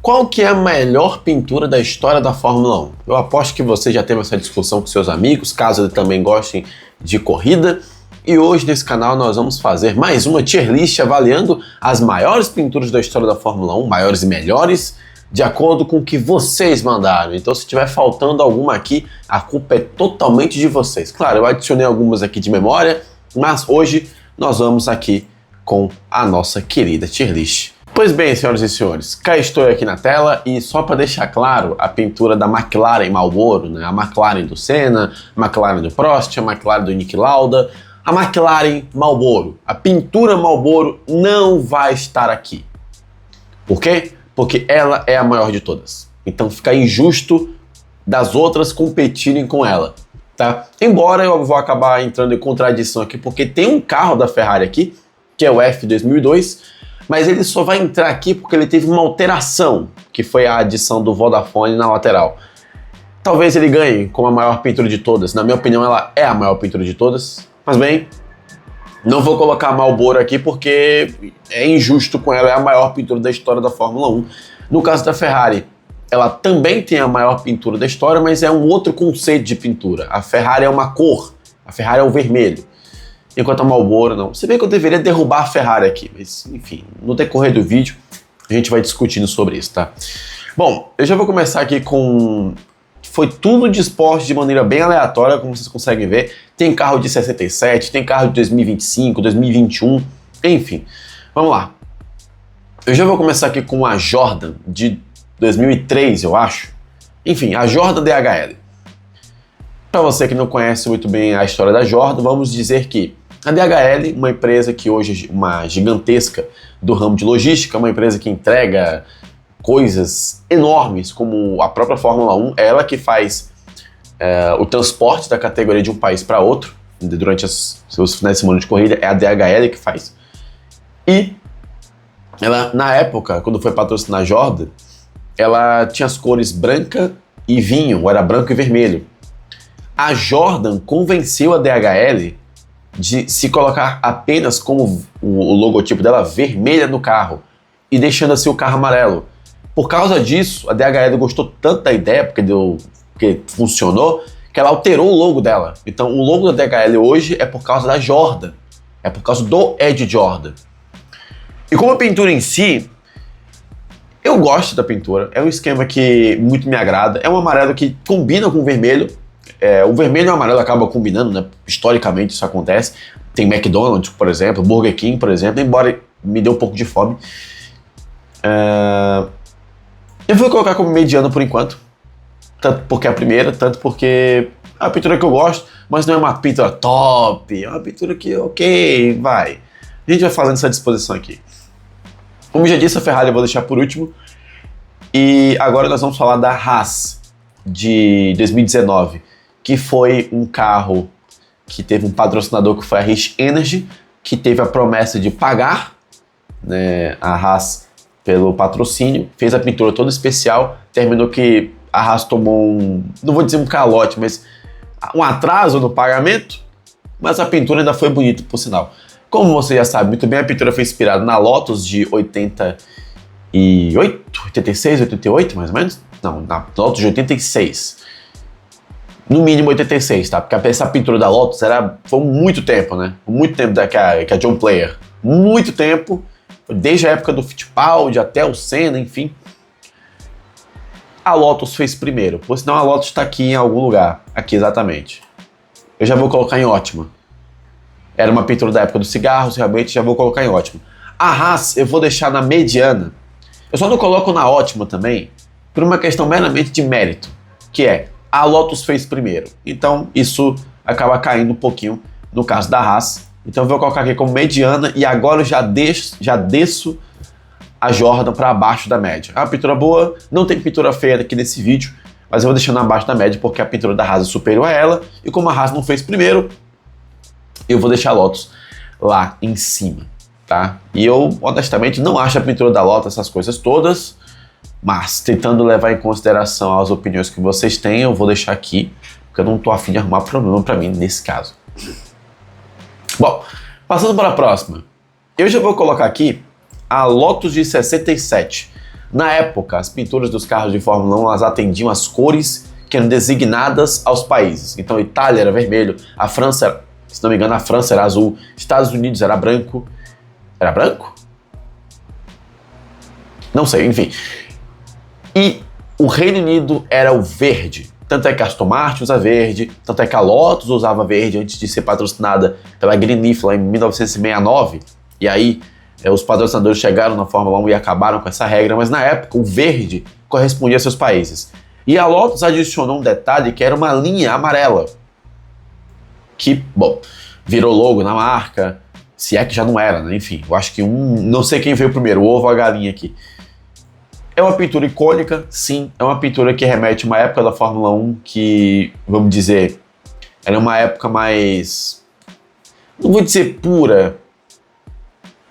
Qual que é a melhor pintura da história da Fórmula 1? Eu aposto que você já teve essa discussão com seus amigos, caso eles também gostem de corrida. E hoje nesse canal nós vamos fazer mais uma tier list avaliando as maiores pinturas da história da Fórmula 1, maiores e melhores, de acordo com o que vocês mandaram. Então se estiver faltando alguma aqui, a culpa é totalmente de vocês. Claro, eu adicionei algumas aqui de memória, mas hoje nós vamos aqui com a nossa querida tier list. Pois bem, senhoras e senhores, cá estou aqui na tela e só para deixar claro, a pintura da McLaren Marlboro, né? A McLaren do Senna, a McLaren do Prost, a McLaren do Niki Lauda, a McLaren Marlboro, a pintura Marlboro não vai estar aqui. Por quê? Porque ela é a maior de todas. Então fica injusto das outras competirem com ela, tá? Embora eu vou acabar entrando em contradição aqui, porque tem um carro da Ferrari aqui, que é o F 2002, mas ele só vai entrar aqui porque ele teve uma alteração, que foi a adição do Vodafone na lateral. Talvez ele ganhe como a maior pintura de todas. Na minha opinião, ela é a maior pintura de todas. Mas bem, não vou colocar a Marlboro aqui porque é injusto com ela, é a maior pintura da história da Fórmula 1. No caso da Ferrari, ela também tem a maior pintura da história, mas é um outro conceito de pintura. A Ferrari é uma cor, a Ferrari é o vermelho. Enquanto a Marlboro não. Se bem que eu deveria derrubar a Ferrari aqui, mas enfim, no decorrer do vídeo a gente vai discutindo sobre isso, tá? Bom, eu já vou começar aqui com... Foi tudo de esporte de maneira bem aleatória, como vocês conseguem ver. Tem carro de 67, tem carro de 2025, 2021, enfim. Vamos lá. Eu já vou começar aqui com a Jordan de 2003, eu acho. Enfim, a Jordan DHL. Para você que não conhece muito bem a história da Jordan, vamos dizer que a DHL, uma empresa que hoje é uma gigantesca do ramo de logística, uma empresa que entrega coisas enormes, como a própria Fórmula 1, é ela que faz o transporte da categoria de um país para outro, durante os seus finais de semana de corrida, é a DHL que faz. E ela, na época, quando foi patrocinar a Jordan, ela tinha as cores branca e vinho, ou era branco e vermelho. A Jordan convenceu a DHL de se colocar apenas como o logotipo dela vermelha no carro e deixando assim o carro amarelo. Por causa disso, a DHL gostou tanto da ideia, porque funcionou, que ela alterou o logo dela. Então o logo da DHL hoje é por causa da Jordan, é por causa do Ed Jordan. E como a pintura em si, eu gosto da pintura, é um esquema que muito me agrada, é um amarelo que combina com o vermelho. O vermelho e o amarelo acabam combinando, né? Historicamente isso acontece. Tem McDonald's, por exemplo, Burger King, por exemplo, embora me dê um pouco de fome. Eu vou colocar como mediana por enquanto, tanto porque é a primeira, tanto porque é uma pintura que eu gosto, mas não é uma pintura top, é uma pintura que, ok, vai. A gente vai fazendo essa disposição aqui. Como já disse, a Ferrari eu vou deixar por último. E agora nós vamos falar da Haas, de 2019, que foi um carro que teve um patrocinador que foi a Rich Energy, que teve a promessa de pagar, né, a Haas pelo patrocínio, fez a pintura toda especial, terminou que a Haas tomou não vou dizer um calote, mas um atraso no pagamento, mas a pintura ainda foi bonita, por sinal. Como você já sabe muito bem, a pintura foi inspirada na Lotus de 86, 88 mais ou menos? Não, na Lotus de 86. No mínimo 86, tá? Porque essa pintura da Lotus foi muito tempo, né? Muito tempo que a John Player. Muito tempo, desde a época do Fittipaldi até o Senna, enfim. A Lotus fez primeiro, por sinal a Lotus está aqui em algum lugar. Aqui exatamente. Eu já vou colocar em ótima. Era uma pintura da época dos cigarros, realmente já vou colocar em ótima. A Haas eu vou deixar na mediana. Eu só não coloco na ótima também, por uma questão meramente de mérito, que é a Lotus fez primeiro. Então isso acaba caindo um pouquinho no caso da Haas. Então eu vou colocar aqui como mediana e agora eu já desço a Jordan para abaixo da média. É uma pintura boa, não tem pintura feia aqui nesse vídeo, mas eu vou deixando abaixo da média porque a pintura da Haas é superior a ela e como a Haas não fez primeiro, eu vou deixar a Lotus lá em cima, tá? E eu honestamente não acho a pintura da Lotus essas coisas todas, mas tentando levar em consideração as opiniões que vocês têm, eu vou deixar aqui, porque eu não tô afim de arrumar problema para mim nesse caso. Bom, passando para a próxima. Eu já vou colocar aqui a Lotus de 67. Na época, as pinturas dos carros de Fórmula 1 elas atendiam as cores que eram designadas aos países. Então, a Itália era vermelho, a França, se não me engano, a França era azul, Estados Unidos era branco. Era branco? Não sei, enfim. E o Reino Unido era o verde. Tanto é que a Aston Martin usa verde, tanto é que a Lotus usava verde antes de ser patrocinada pela Greenleaf lá em 1969. E aí, os patrocinadores chegaram na Fórmula 1 e acabaram com essa regra, mas na época o verde correspondia a seus países. E a Lotus adicionou um detalhe que era uma linha amarela, que, bom, virou logo na marca, se é que já não era, né? Enfim, eu acho que não sei quem veio primeiro, o ovo ou a galinha aqui. É uma pintura icônica, sim, é uma pintura que remete a uma época da Fórmula 1 que, vamos dizer, era uma época mais, não vou dizer pura,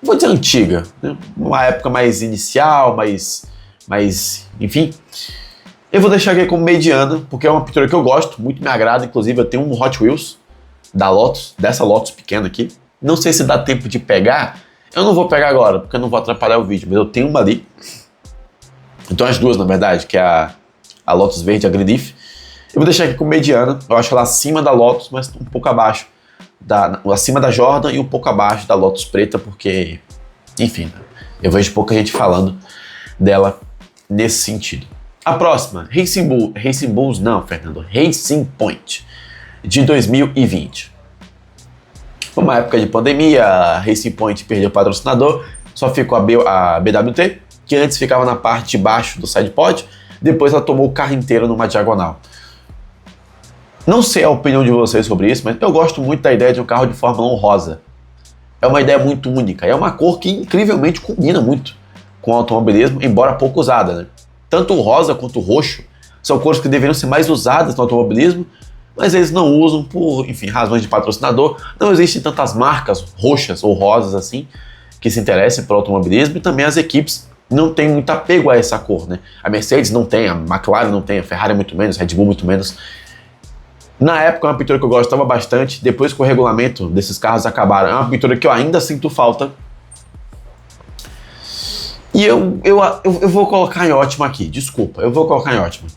vou dizer antiga, né? Uma época mais inicial, mais, enfim. Eu vou deixar aqui como mediana, porque é uma pintura que eu gosto, muito me agrada, inclusive eu tenho um Hot Wheels da Lotus, dessa Lotus pequena aqui. Não sei se dá tempo de pegar, eu não vou pegar agora, porque eu não vou atrapalhar o vídeo, mas eu tenho uma ali. Então as duas, na verdade, que é a Lotus verde e a Greenleaf. Eu vou deixar aqui como mediana, eu acho ela acima da Lotus, mas um pouco abaixo, acima da Jordan e um pouco abaixo da Lotus preta, porque, enfim, eu vejo pouca gente falando dela nesse sentido. A próxima, Racing Bulls não, Fernando, Racing Point, de 2020. Foi uma época de pandemia, a Racing Point perdeu o patrocinador, só ficou a BWT, que antes ficava na parte de baixo do sidepod, depois ela tomou o carro inteiro numa diagonal. Não sei a opinião de vocês sobre isso, mas eu gosto muito da ideia de um carro de Fórmula 1 rosa. É uma ideia muito única, é uma cor que incrivelmente combina muito com o automobilismo, embora pouco usada, né? Tanto o rosa quanto o roxo são cores que deveriam ser mais usadas no automobilismo, mas eles não usam por, enfim, razões de patrocinador. Não existem tantas marcas roxas ou rosas assim que se interessem pelo automobilismo, e também as equipes não têm muito apego a essa cor, né? A Mercedes não tem, a McLaren não tem, a Ferrari muito menos, a Red Bull muito menos. Na época é uma pintura que eu gostava bastante, depois que o regulamento desses carros acabaram, é uma pintura que eu ainda sinto falta. E eu vou colocar em ótima aqui, desculpa, eu vou colocar em ótima.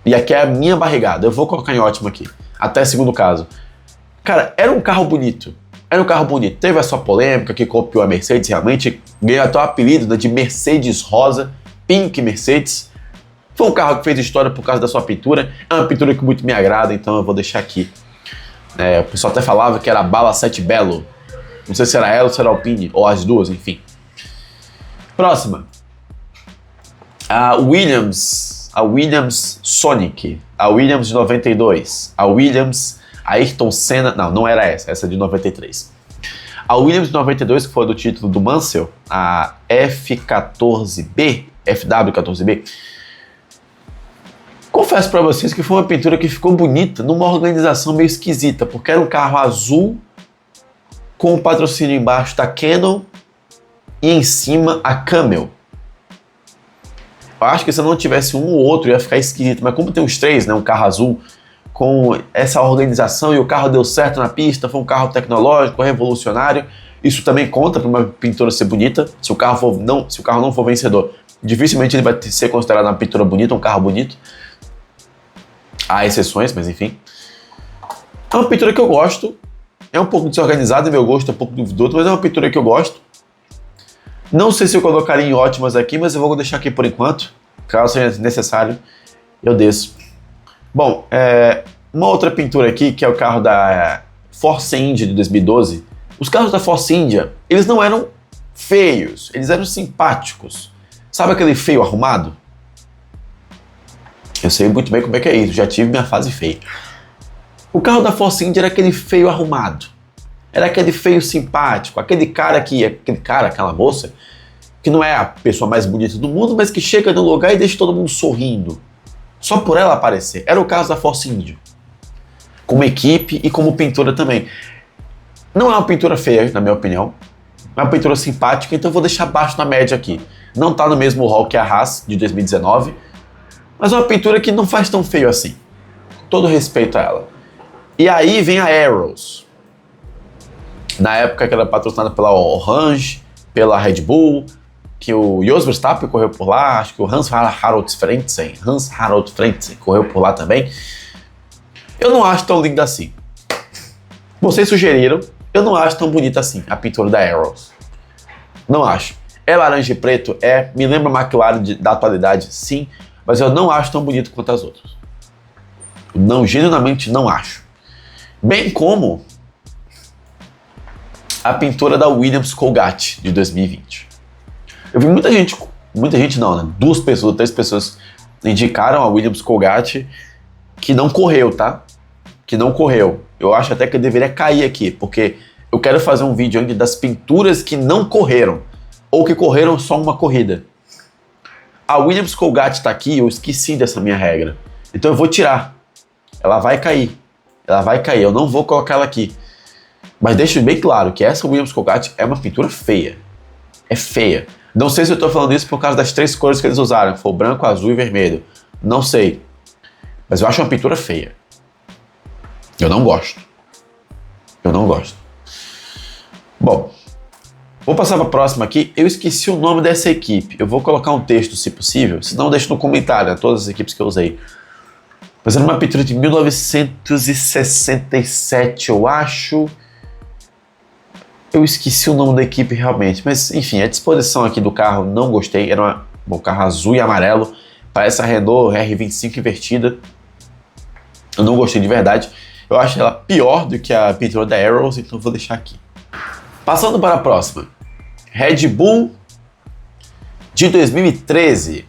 E aqui é a minha barrigada, eu vou colocar em ótima aqui, até segundo caso. Cara, era um carro bonito, teve a sua polêmica que copiou a Mercedes, realmente ganhou até o apelido, né, de Mercedes Rosa, Pink Mercedes. Foi um carro que fez história por causa da sua pintura, é uma pintura que muito me agrada, então eu vou deixar aqui. O pessoal até falava que era a Bala 7 Belo, não sei se era ela ou se era a Alpine, ou as duas, enfim. Próxima, a Williams Sonic, a Williams de 92, a Williams Ayrton Senna, não era essa é de 93. A Williams de 92, que foi do título do Mansell, a F14B, FW14B, confesso para vocês que foi uma pintura que ficou bonita numa organização meio esquisita, porque era um carro azul com o patrocínio embaixo da Canon e em cima a Camel. Eu acho que se não tivesse um ou outro ia ficar esquisito, mas como tem os três, né, um carro azul com essa organização e o carro deu certo na pista, foi um carro tecnológico, revolucionário, isso também conta para uma pintura ser bonita. Se o carro não for vencedor, dificilmente ele vai ser considerado uma pintura bonita, um carro bonito. Há exceções, mas enfim. É uma pintura que eu gosto, é um pouco desorganizada, meu gosto é um pouco duvidoso, mas é uma pintura que eu gosto. Não sei se eu colocaria em ótimas aqui, mas eu vou deixar aqui por enquanto. Caso seja necessário, eu desço. Bom, uma outra pintura aqui, que é o carro da Force India de 2012. Os carros da Force India, eles não eram feios, eles eram simpáticos. Sabe aquele feio arrumado? Eu sei muito bem como é que é isso, já tive minha fase feia. O carro da Force India era aquele feio arrumado. Era aquele feio simpático, aquela moça, que não é a pessoa mais bonita do mundo, mas que chega no lugar e deixa todo mundo sorrindo. Só por ela aparecer. Era o caso da Force India. Como equipe e como pintura também. Não é uma pintura feia, na minha opinião. É uma pintura simpática, então eu vou deixar abaixo na média aqui. Não está no mesmo hall que a Haas, de 2019, mas é uma pintura que não faz tão feio assim. Com todo respeito a ela. E aí vem a Arrows. Na época que era patrocinada pela Orange, pela Red Bull, que o Jos Verstappen correu por lá, acho que o Hans-Harald Frentzen correu por lá também. Eu não acho tão linda assim. Vocês sugeriram, eu não acho tão bonita assim a pintura da Arrows. Não acho. É laranja e preto? Me lembra a McLaren da atualidade, sim, mas eu não acho tão bonito quanto as outras. Não, genuinamente não acho. Bem como a pintura da Williams Colgate de 2020. Eu vi muita gente não, né? 2 pessoas, 3 pessoas indicaram a Williams Colgate que não correu, tá? Que não correu. Eu acho até que eu deveria cair aqui, porque eu quero fazer um vídeo ainda das pinturas que não correram, ou que correram só uma corrida. A Williams Colgate tá aqui, eu esqueci dessa minha regra. Então eu vou tirar. Ela vai cair. Eu não vou colocar ela aqui. Mas deixo bem claro que essa Williams Colgate é uma pintura feia. É feia. Não sei se eu tô falando isso por causa das 3 cores que eles usaram, que foi o branco, azul e vermelho. Não sei. Mas eu acho uma pintura feia. Eu não gosto. Bom, vou passar para a próxima aqui. Eu esqueci o nome dessa equipe. Eu vou colocar um texto, se possível. Se não, deixa no comentário, né, todas as equipes que eu usei. Mas era uma pintura de 1967, eu acho. Eu esqueci o nome da equipe realmente. Mas, enfim, a disposição aqui do carro não gostei. Era um carro azul e amarelo. Parece a Renault R25 invertida. Eu não gostei de verdade. Eu acho ela pior do que a pintura da Arrows, então vou deixar aqui. Passando para a próxima. Red Bull de 2013.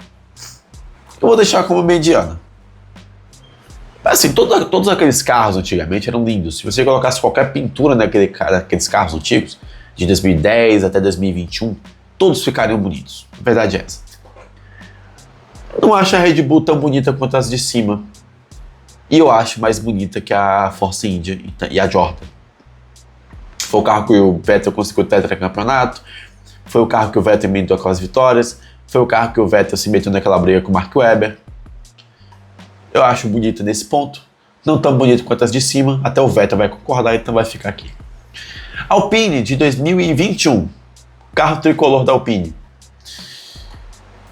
Eu vou deixar como mediana. Assim, todos aqueles carros antigamente eram lindos. Se você colocasse qualquer pintura naqueles carros antigos, de 2010 até 2021, todos ficariam bonitos. A verdade é essa. Eu não acho a Red Bull tão bonita quanto as de cima. E eu acho mais bonita que a Force India e a Jordan. Foi o carro que o Vettel conseguiu o tetracampeonato. Foi o carro que o Vettel emendou aquelas vitórias. Foi o carro que o Vettel se meteu naquela briga com o Mark Webber. Eu acho bonita nesse ponto. Não tão bonito quanto as de cima. Até o Vettel vai concordar, então vai ficar aqui. Alpine de 2021. Carro tricolor da Alpine.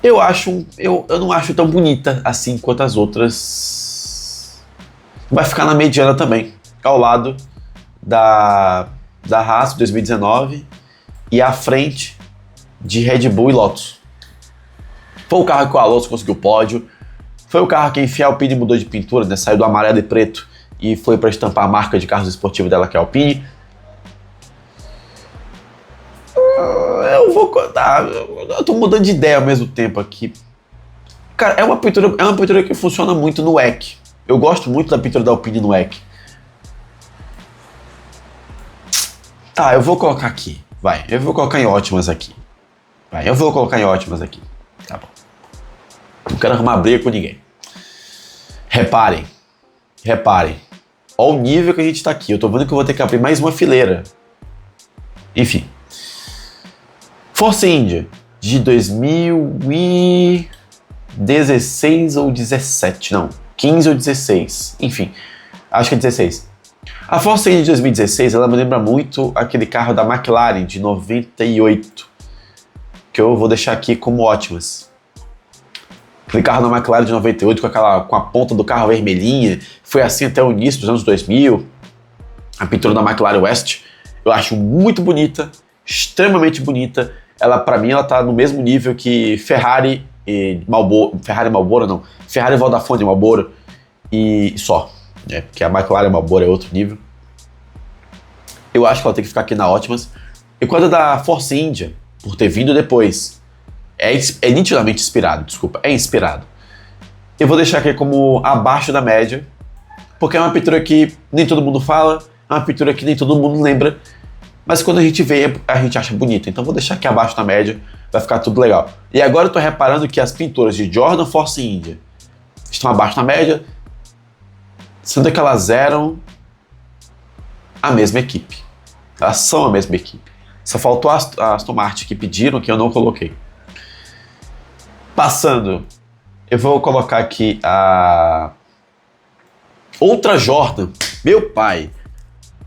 Eu não acho tão bonita assim quanto as outras. Vai ficar na mediana também, ao lado da Haas 2019 e à frente de Red Bull e Lotus. Foi o carro que o Alonso conseguiu o pódio, foi o carro que a Alpine mudou de pintura, né? Saiu do amarelo e preto e foi para estampar a marca de carros esportivos dela, que é a Alpine. Eu tô mudando de ideia ao mesmo tempo aqui. Cara, é uma pintura que funciona muito no WEC. Eu gosto muito da pintura da Alpine no WEC. Tá, eu vou colocar aqui. Vai, eu vou colocar em ótimas aqui. Tá bom. Não quero arrumar briga com ninguém. Reparem. Olha o nível que a gente tá aqui. Eu tô vendo que eu vou ter que abrir mais uma fileira. Enfim. Force India, de 2016 ou 17, não. 15 ou 16, enfim, acho que é 16. A Force India de 2016, ela me lembra muito aquele carro da McLaren de 98, que eu vou deixar aqui como ótimas. Aquele carro da McLaren de 98 com a ponta do carro vermelhinha, foi assim até o início dos anos 2000. A pintura da McLaren West, eu acho muito bonita, extremamente bonita. Pra mim, ela tá no mesmo nível que Ferrari e Marlboro, Ferrari Vodafone Marlboro e só, né? Porque a McLaren Marlboro é outro nível. Eu acho que ela tem que ficar aqui na ótimas. E quando a da Force India, por ter vindo depois, é nitidamente inspirado, é inspirado. Eu vou deixar aqui como abaixo da média, porque é uma pintura que nem todo mundo fala, é uma pintura que nem todo mundo lembra, mas quando a gente vê, a gente acha bonito. Então vou deixar aqui abaixo da média, vai ficar tudo legal. E agora eu tô reparando que as pinturas de Jordan, Force India estão abaixo da média, sendo que elas eram a mesma equipe. Elas são a mesma equipe. Só faltou a Aston Martin que pediram, que eu não coloquei. Passando, eu vou colocar aqui a outra Jordan. Meu pai,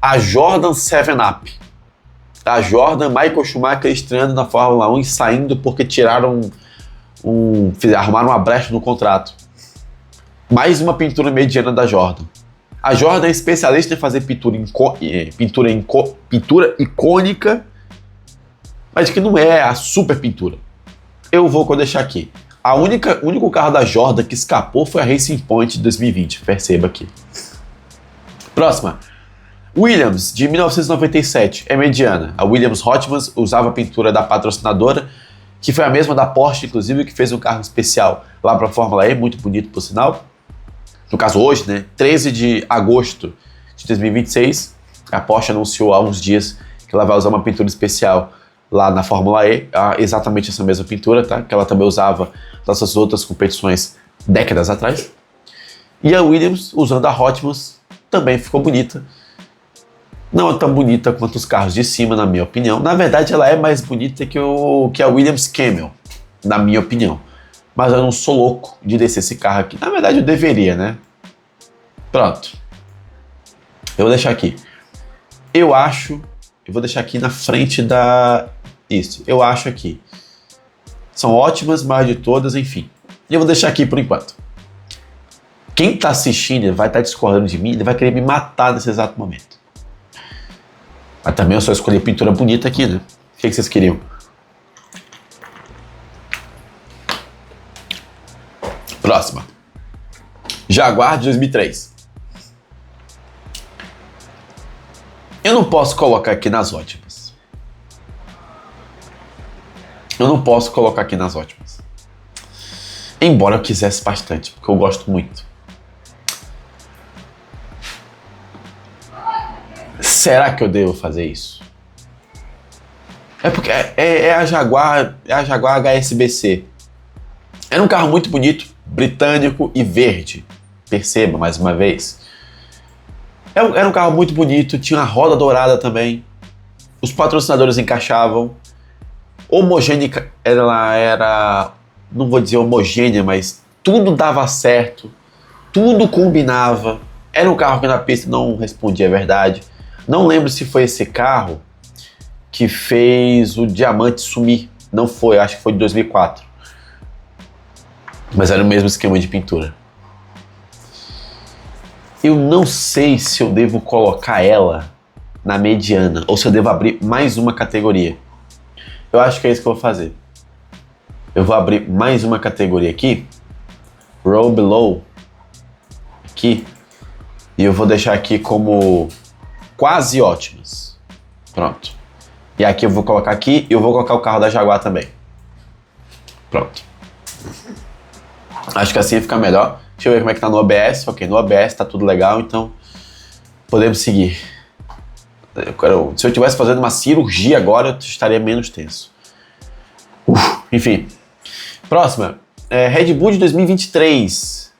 a Jordan 7 Up. A Jordan, Michael Schumacher estreando na Fórmula 1 e saindo porque arrumaram uma brecha no contrato. Mais uma pintura mediana da Jordan. A Jordan é especialista em fazer pintura icônica, mas que não é a super pintura. Eu vou deixar aqui. O único carro da Jordan que escapou foi a Racing Point de 2020. Perceba aqui. Próxima. Williams, de 1997, é mediana. A Williams Hotman usava a pintura da patrocinadora, que foi a mesma da Porsche, inclusive, que fez um carro especial lá para a Fórmula E, muito bonito, por sinal. No caso, hoje, né? 13 de agosto de 2026, a Porsche anunciou há uns dias que ela vai usar uma pintura especial lá na Fórmula E, exatamente essa mesma pintura, tá? Que ela também usava nas suas outras competições décadas atrás. E a Williams, usando a Hotman, também ficou bonita. Não é tão bonita quanto os carros de cima, na minha opinião. Na verdade, ela é mais bonita que a Williams Camel, na minha opinião. Mas eu não sou louco de descer esse carro aqui. Na verdade, eu deveria, né? Pronto. Eu vou deixar aqui. Eu vou deixar aqui na frente da... Isso, eu acho aqui. São ótimas, mas de todas, enfim. E eu vou deixar aqui por enquanto. Quem tá assistindo vai estar discordando de mim, ele vai querer me matar nesse exato momento. Mas também eu só escolhi pintura bonita aqui, né? O que vocês queriam? Próxima. Jaguar de 2003. Eu não posso colocar aqui nas ótimas. Embora eu quisesse bastante, porque eu gosto muito. Será que eu devo fazer isso? É porque é a Jaguar HSBC. Era um carro muito bonito, britânico e verde. Perceba, mais uma vez. Era um carro muito bonito, tinha uma roda dourada também. Os patrocinadores encaixavam. Homogênea, ela era... Não vou dizer homogênea, mas tudo dava certo. Tudo combinava. Era um carro que na pista não respondia a verdade. Não lembro se foi esse carro que fez o diamante sumir. Não foi, acho que foi de 2004. Mas era o mesmo esquema de pintura. Eu não sei se eu devo colocar ela na mediana ou se eu devo abrir mais uma categoria. Eu acho que é isso que eu vou fazer. Eu vou abrir mais uma categoria aqui. Row Below. Aqui. E eu vou deixar aqui como... quase ótimas. Pronto. E aqui eu vou colocar aqui e eu vou colocar o carro da Jaguar também. Pronto. Acho que assim fica melhor. Deixa eu ver como é que tá no OBS. Ok, no OBS tá tudo legal, então podemos seguir. Se eu estivesse fazendo uma cirurgia agora, eu estaria menos tenso. Enfim. Próxima. Red Bull de 2023.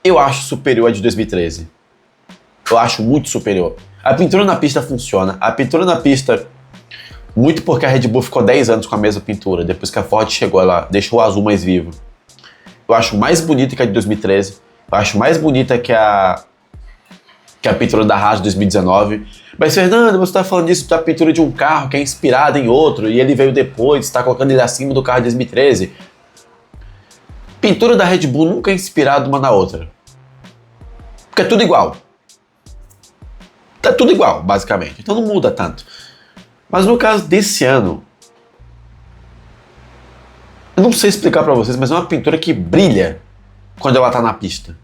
Eu acho superior a de 2013. Eu acho muito superior. A pintura na pista funciona. A pintura na pista, muito porque a Red Bull ficou 10 anos com a mesma pintura. Depois que a Ford chegou, ela deixou o azul mais vivo. Eu acho mais bonita que a de 2013. Eu acho mais bonita que a pintura da Haas de 2019. Mas, Fernando, você está falando disso da pintura de um carro que é inspirada em outro e ele veio depois, está colocando ele acima do carro de 2013. Pintura da Red Bull nunca é inspirada uma na outra. Porque é tudo igual. Tá tudo igual, basicamente. Então não muda tanto. Mas no caso desse ano, eu não sei explicar pra vocês, mas é uma pintura que brilha quando ela tá na pista.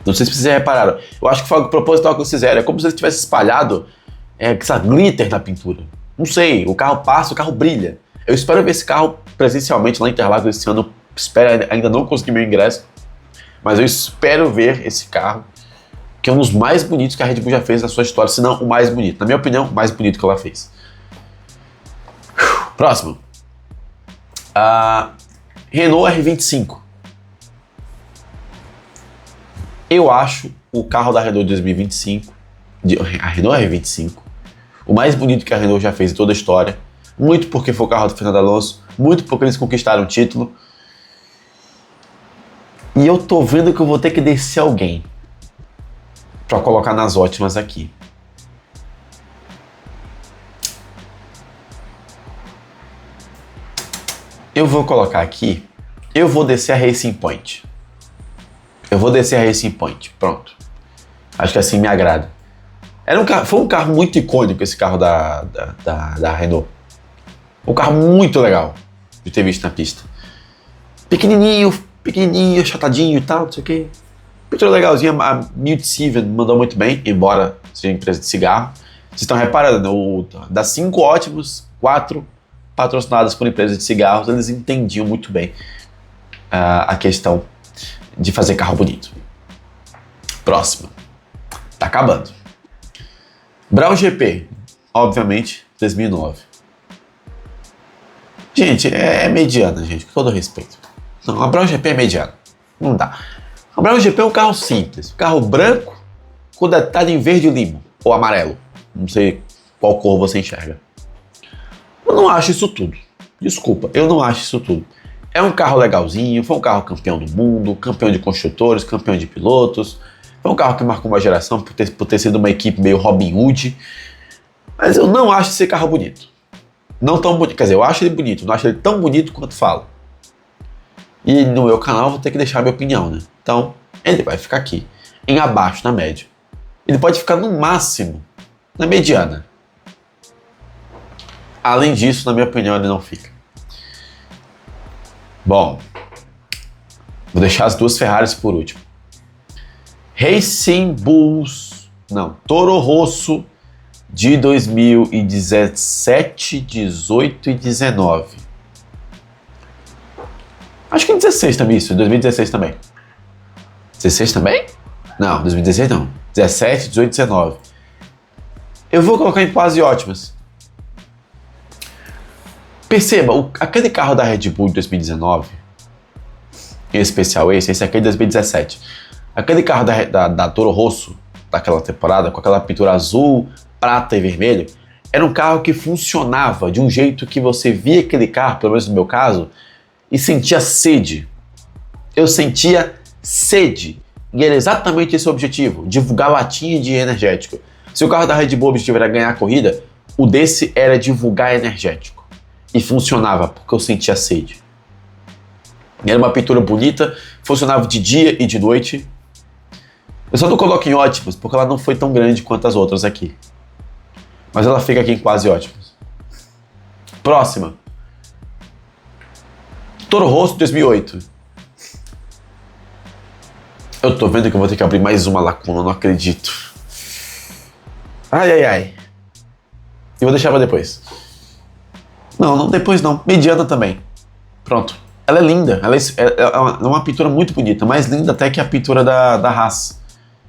Não sei se vocês já repararam. Eu acho que foi algo proposital que eles fizeram. É como se eles tivessem espalhado glitter na pintura. Não sei, o carro passa, o carro brilha. Eu espero ver esse carro presencialmente lá em Interlagos esse ano. Espero, ainda não consegui meu ingresso, mas eu espero ver esse carro, que é um dos mais bonitos que a Red Bull já fez na sua história, se não o mais bonito. Na minha opinião, o mais bonito que ela fez. Próximo. A Renault R25. Eu acho o carro da Renault 2025, a Renault R25, o mais bonito que a Renault já fez em toda a história. Muito porque foi o carro do Fernando Alonso, muito porque eles conquistaram o título. E eu tô vendo que eu vou ter que descer alguém pra colocar nas ótimas aqui. Eu vou colocar aqui, eu vou descer a Racing Point. Eu vou descer a Racing Point, pronto. Acho que assim me agrada. Foi um carro muito icônico esse carro da Renault. Um carro muito legal de ter visto na pista. Pequenininho, achatadinho e tal, não sei o que. Muito legalzinha, a Milt Steven mandou muito bem, embora seja empresa de cigarro. Vocês estão reparando, das 5 ótimos, 4 patrocinadas por empresas de cigarros, eles entendiam muito bem a questão de fazer carro bonito. Próxima. Tá acabando. Brown GP, obviamente, 2009. Gente, é mediana, gente, com todo respeito. Não, a Brown GP é mediana. Não dá. A Brown GP é um carro simples. Um carro branco com detalhe em verde limo ou amarelo. Não sei qual cor você enxerga. Eu não acho isso tudo. Desculpa, eu não acho isso tudo. É um carro legalzinho, foi um carro campeão do mundo, campeão de construtores, campeão de pilotos. Foi um carro que marcou uma geração por ter sido uma equipe meio Robin Hood. Mas eu não acho esse carro bonito. Não tão bonito. Quer dizer, eu acho ele bonito, não acho ele tão bonito quanto falo. E no meu canal eu vou ter que deixar a minha opinião, né? Então, ele vai ficar aqui, em abaixo, na média. Ele pode ficar no máximo, na mediana. Além disso, na minha opinião, ele não fica. Bom, vou deixar as duas Ferraris por último. Racing Bulls, não, Toro Rosso de 2017, 18 e 19. Acho que em 16 também isso, 2016 também. 16 também? Não, 2016 não. 17, 18 e 19. Eu vou colocar em quase ótimas. Perceba, aquele carro da Red Bull de 2019, em especial esse aqui é de 2017. Aquele carro da Toro Rosso, daquela temporada, com aquela pintura azul, prata e vermelho, era um carro que funcionava de um jeito que você via aquele carro, pelo menos no meu caso, e sentia sede. Eu sentia sede. E era exatamente esse o objetivo, divulgar latinha de energético. Se o carro da Red Bull o objetivo era ganhar a corrida, o desse era divulgar energético. E funcionava, porque eu sentia sede. Era uma pintura bonita, funcionava de dia e de noite. Eu só não coloco em ótimas, porque ela não foi tão grande quanto as outras aqui. Mas ela fica aqui em quase ótimas. Próxima. Toro Rosso 2008. Eu tô vendo que eu vou ter que abrir mais uma lacuna, não acredito. Ai, ai, ai. E vou deixar pra depois. Não, depois não. Mediana também. Pronto. Ela é linda. Ela é uma pintura muito bonita. Mais linda até que a pintura da Haas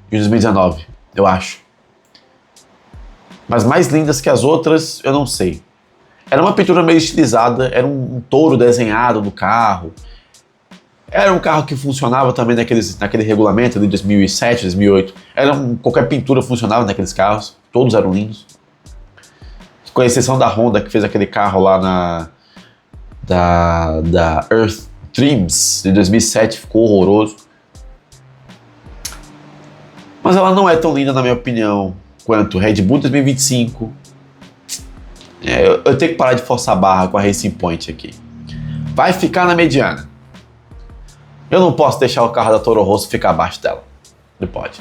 de 2019, eu acho. Mas mais lindas que as outras, eu não sei. Era uma pintura meio estilizada. Era um touro desenhado no carro. Era um carro que funcionava também naquele regulamento de 2007, 2008. Qualquer pintura funcionava naqueles carros. Todos eram lindos. Com exceção da Honda, que fez aquele carro lá da Earth Dreams de 2007, ficou horroroso. Mas ela não é tão linda, na minha opinião, quanto Red Bull 2025. Eu tenho que parar de forçar a barra com a Racing Point aqui. Vai ficar na mediana. Eu não posso deixar o carro da Toro Rosso ficar abaixo dela. Não pode.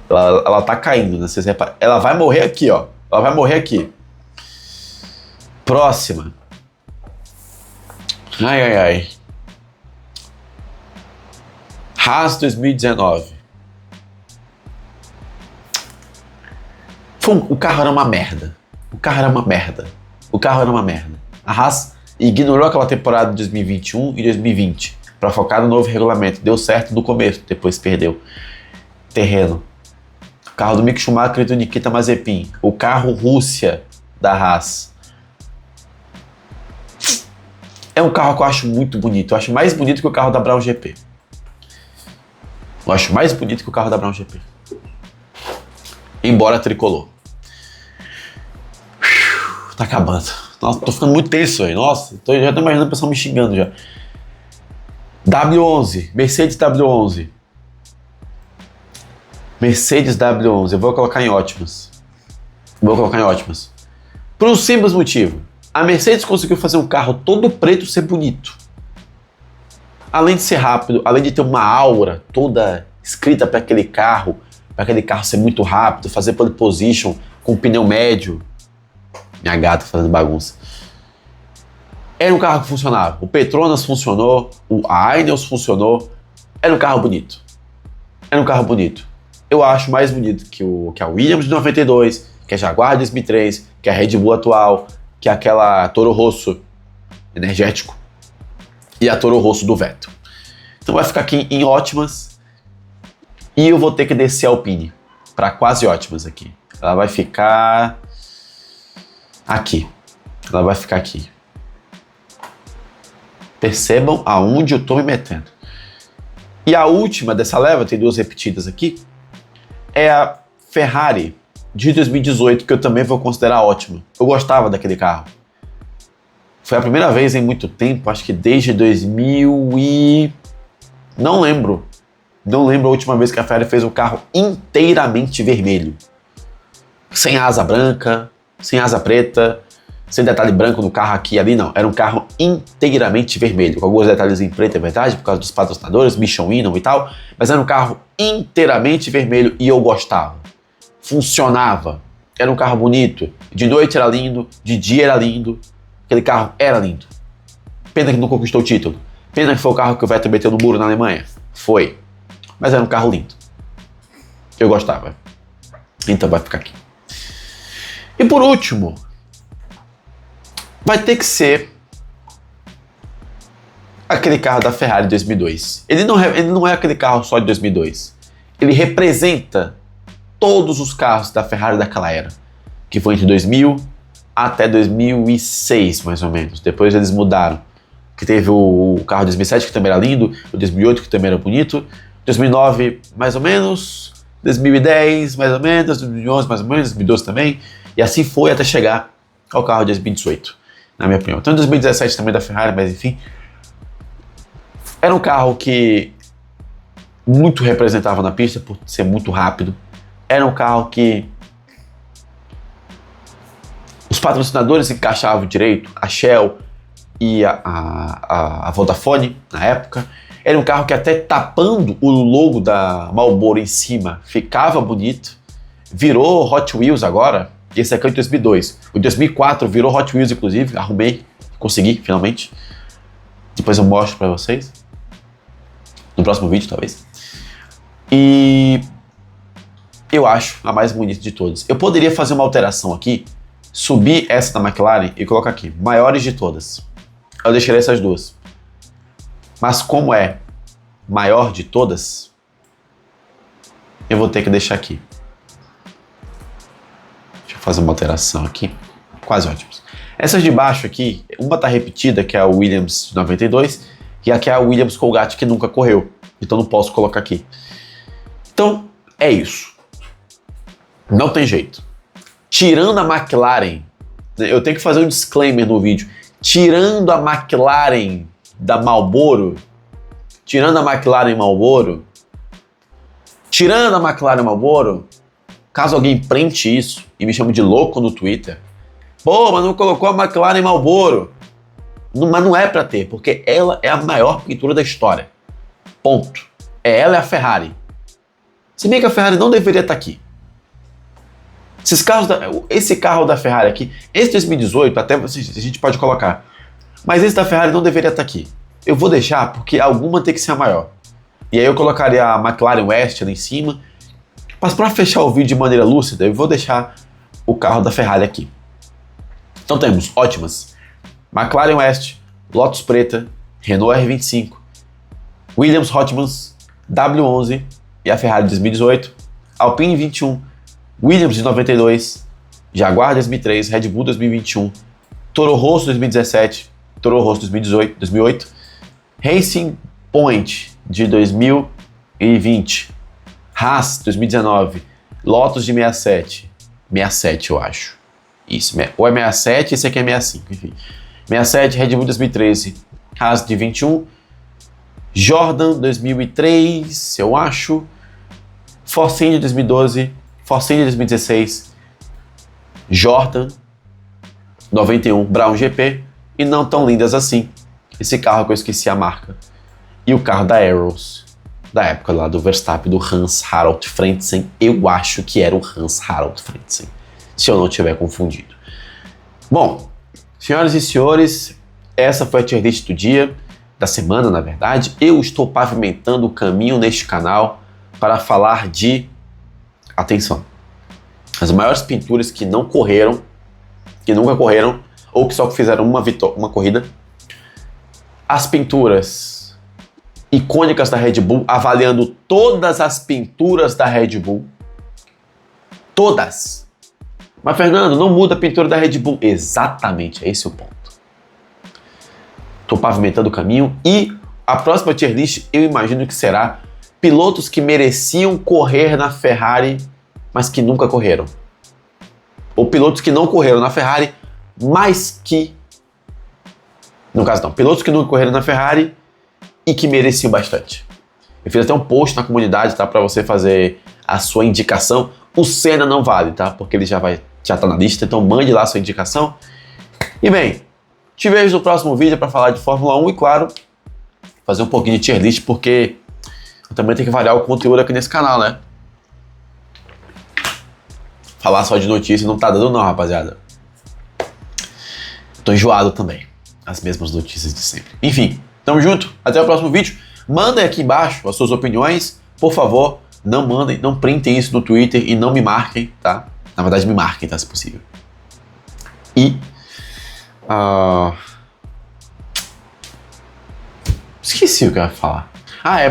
Ela tá caindo, né? Vocês reparam? Ela vai morrer aqui, ó. Ela vai morrer aqui. Próxima. Ai, ai, ai. Haas 2019. O carro era uma merda. O carro era uma merda. A Haas ignorou aquela temporada de 2021 e 2020 para focar no novo regulamento. Deu certo no começo, depois perdeu terreno. O carro do Mick Schumacher e do Nikita Mazepin. O carro Rússia da Haas. É um carro que eu acho muito bonito. Eu acho mais bonito que o carro da Brown GP. Eu acho mais bonito que o carro da Brown GP. Embora tricolor. Tá acabando. Nossa, tô ficando muito tenso aí. Nossa, já tô imaginando o pessoal me xingando já. W11. Mercedes W11. Mercedes W11. Eu vou colocar em ótimas. Por um simples motivo. A Mercedes conseguiu fazer um carro todo preto ser bonito. Além de ser rápido, além de ter uma aura toda escrita para aquele carro ser muito rápido, fazer pole position com pneu médio. Minha gata fazendo bagunça. Era um carro que funcionava. O Petronas funcionou, a Ineos funcionou. Era um carro bonito. Era um carro bonito. Eu acho mais bonito que a Williams de 92, que a Jaguar de 2003, que a Red Bull atual, que aquela Toro Rosso energético e a Toro Rosso do Vettel. Então vai ficar aqui em ótimas e eu vou ter que descer a Alpine para quase ótimas aqui. Ela vai ficar aqui. Ela vai ficar aqui. Percebam aonde eu estou me metendo. E a última dessa leva, tem duas repetidas aqui, é a Ferrari de 2018, que eu também vou considerar ótima. Eu gostava daquele carro. Foi a primeira vez em muito tempo, acho que desde 2000 e... Não lembro a última vez que a Ferrari fez um carro inteiramente vermelho. Sem asa branca, sem asa preta, sem detalhe branco no carro aqui e ali, não. Era um carro inteiramente vermelho, com alguns detalhes em preto, é verdade, por causa dos patrocinadores, Michelin e tal, mas era um carro inteiramente vermelho e eu gostava. Funcionava. Era um carro bonito. De noite era lindo, de dia era lindo. Aquele carro era lindo. Pena que não conquistou o título. Pena que foi o carro que o Vettel meteu no muro na Alemanha. Foi. Mas era um carro lindo. Eu gostava. Então vai ficar aqui. E por último, vai ter que ser aquele carro da Ferrari de 2002. Ele não é aquele carro só de 2002. Ele representa todos os carros da Ferrari daquela era, que foi entre 2000 até 2006, mais ou menos. Depois eles mudaram. Que teve o carro de 2007, que também era lindo, o 2008, que também era bonito, 2009, mais ou menos, 2010, mais ou menos, 2011, mais ou menos, 2012 também, e assim foi até chegar ao carro de 2018, na minha opinião. Então, em 2017 também da Ferrari, mas enfim, era um carro que muito representava na pista por ser muito rápido. Era um carro que os patrocinadores encaixavam direito, a Shell e a Vodafone na época. Era um carro que até tapando o logo da Marlboro em cima ficava bonito. Virou Hot Wheels agora. Esse aqui é o de 2002. O de 2004 virou Hot Wheels, inclusive. Arrumei, consegui finalmente. Depois eu mostro pra vocês. No próximo vídeo, talvez. E eu acho a mais bonita de todas. Eu poderia fazer uma alteração aqui, subir essa da McLaren e colocar aqui, maiores de todas. Eu deixaria essas duas. Mas como é maior de todas, eu vou ter que deixar aqui. Deixa eu fazer uma alteração aqui. Quase ótimos. Essas de baixo aqui, uma tá repetida, que é a Williams 92, e aqui é a Williams Colgate, que nunca correu. Então não posso colocar aqui. Então, é isso. Não tem jeito. Tirando a McLaren, eu tenho que fazer um disclaimer no vídeo. Tirando a McLaren da Marlboro, caso alguém printe isso e me chame de louco no Twitter, pô, mas não colocou a McLaren Marlboro. Mas não é pra ter, porque ela é a maior pintura da história. Ponto. Ela é a Ferrari. Se bem que a Ferrari não deveria estar aqui. Esse carro da Ferrari aqui, esse 2018, até a gente pode colocar, mas esse da Ferrari não deveria estar aqui. Eu vou deixar porque alguma tem que ser a maior. E aí eu colocaria a McLaren West lá em cima. Mas para fechar o vídeo de maneira lúcida, eu vou deixar o carro da Ferrari aqui. Então temos ótimas: McLaren West, Lotus preta, Renault R25, Williams Hotmans, W11 e a Ferrari de 2018, Alpine 21, Williams de 92, Jaguar 2003, Red Bull 2021, Toro Rosso 2017, Toro Rosso 2008, Racing Point de 2020, Haas 2019, Lotus de 67 eu acho. Isso, ou é 67, esse aqui é 65, enfim. 67, Red Bull 2013, Haas de 21, Jordan 2003, eu acho, Force India 2012, Force India 2016, Jordan 91 Brown GP e não tão lindas assim. Esse carro que eu esqueci a marca. E o carro da Arrows, da época lá do Verstappen, do Hans-Harald Frentzen. Eu acho que era o Hans-Harald Frentzen, se eu não estiver confundido. Bom, senhoras e senhores, essa foi a tier list do dia, da semana na verdade. Eu estou pavimentando o caminho neste canal para falar de, atenção, as maiores pinturas que não correram, que nunca correram, ou que só fizeram uma corrida. As pinturas icônicas da Red Bull, avaliando todas as pinturas da Red Bull. Todas. Mas, Fernando, não muda a pintura da Red Bull. Exatamente, é esse o ponto. Estou pavimentando o caminho e a próxima tier list eu imagino que será pilotos que mereciam correr na Ferrari, mas que nunca correram. Ou pilotos que não correram na Ferrari, mas que... No caso não, pilotos que nunca correram na Ferrari e que mereciam bastante. Eu fiz até um post na comunidade, tá? Para você fazer a sua indicação. O Senna não vale, tá? Porque ele já tá na lista, então mande lá a sua indicação. E bem, te vejo no próximo vídeo para falar de Fórmula 1 e, claro, fazer um pouquinho de tier list, porque eu também tenho que variar o conteúdo aqui nesse canal, né? Falar só de notícia não tá dando não, rapaziada. Tô enjoado também. As mesmas notícias de sempre. Enfim, tamo junto. Até o próximo vídeo. Mandem aqui embaixo as suas opiniões. Por favor, não mandem, não printem isso no Twitter e não me marquem, tá? Na verdade, me marquem, tá? Se possível. E... esqueci o que eu ia falar.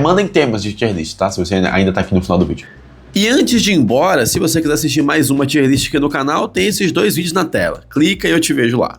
Mandem temas de tier list, tá? Se você ainda tá aqui no final do vídeo. E antes de ir embora, se você quiser assistir mais uma tier list aqui no canal, tem esses 2 vídeos na tela. Clica e eu te vejo lá.